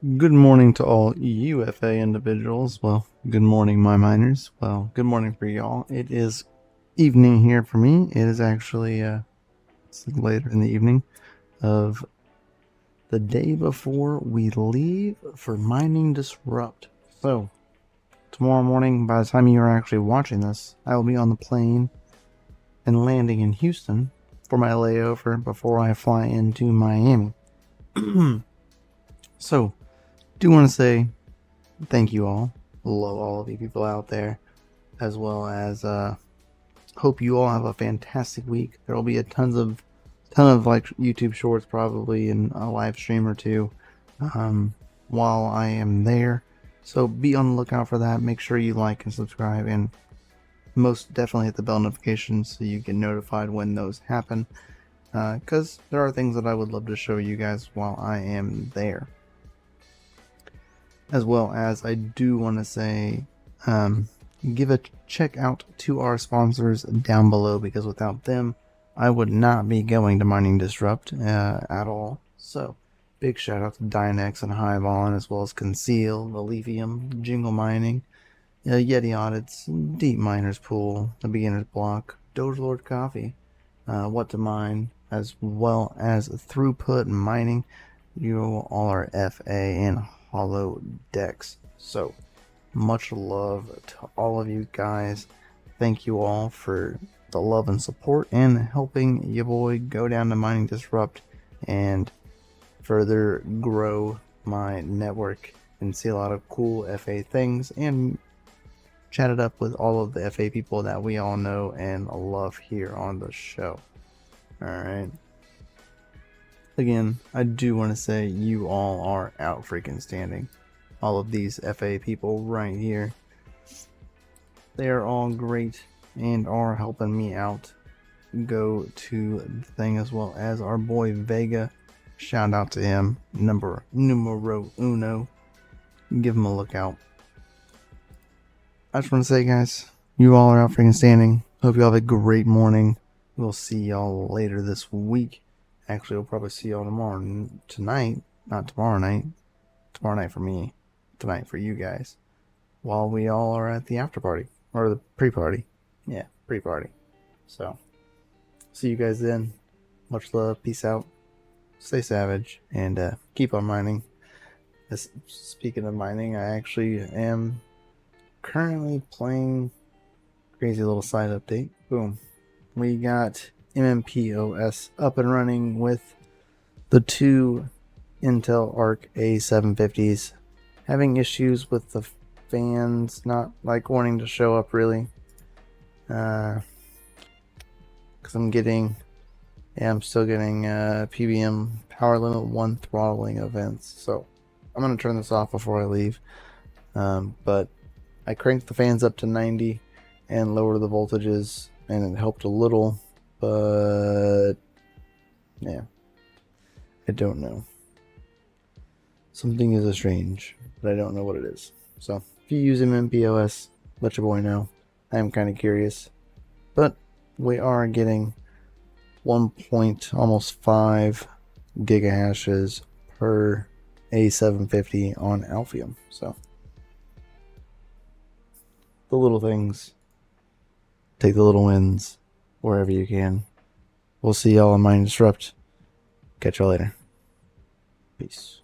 Good morning to all UFA individuals. Well, good morning, my miners. Well, good morning for y'all. It is evening here for me. It is actually it's later in the evening of the day before we leave for Mining Disrupt. So, tomorrow morning, by the time you are actually watching this, I will be on the plane and landing in Houston for my layover before I fly into Miami. So, do want to say thank you all. Love all of you people out there, as well as hope you all have a fantastic week. There will be a ton of like YouTube shorts probably and a live stream or two while I am there. So be on the lookout for that. Make sure you like and subscribe, and most definitely hit the bell notifications so you get notified when those happen. Because there are things that I would love to show you guys while I am there. As well as I do want to say, give a check out to our sponsors down below, because without them, I would not be going to Mining Disrupt at all. So, big shout out to Dynex and HiveOS, as well as Conceal, the Lithium, Jingle Mining, Yeti Audits, Deep Miners Pool, The Beginner's Block, Doge Lord Coffee, What to Mine, as well as Throughput Mining. You all are FA and Hollow decks. So much love to all of you guys. Thank you all for the love and support and helping your boy go down to Mining Disrupt and further grow my network and see a lot of cool FA things and chat it up with all of the FA people that we all know and love here on the show. Alright. Again, I do want to say you all are out freaking standing. All of these FA people right here. They are all great and are helping me out go to the thing, as well as our boy Vega. Shout out to him. Numero uno. Give him a look out. I just want to say, guys, you all are out freaking standing. Hope you all have a great morning. We'll see y'all later this week. Actually, we'll probably see y'all tonight, not tomorrow night. Tomorrow night for me, tonight for you guys. While we all are at the after party, or the pre-party. Yeah, pre-party. So, see you guys then. Much love, peace out, stay savage, and keep on mining. Speaking of mining, I actually am currently playing crazy little side update. Boom. We got MMPOS up and running with the two Intel Arc A750s. Having issues with the fans not like wanting to show up really. Because I'm still getting PBM power limit 1 throttling events. So I'm going to turn this off before I leave. But I cranked the fans up to 90 and lowered the voltages, and it helped a little. But yeah, I don't know. Something is strange, but I don't know what it is. So if you use MMPOS, let your boy know. I am kind of curious, but we are getting 1.5 gigahashes per A750 on Alphium. So the little things, take the little wins wherever you can. We'll see y'all on Mining Disrupt. Catch y'all later. Peace.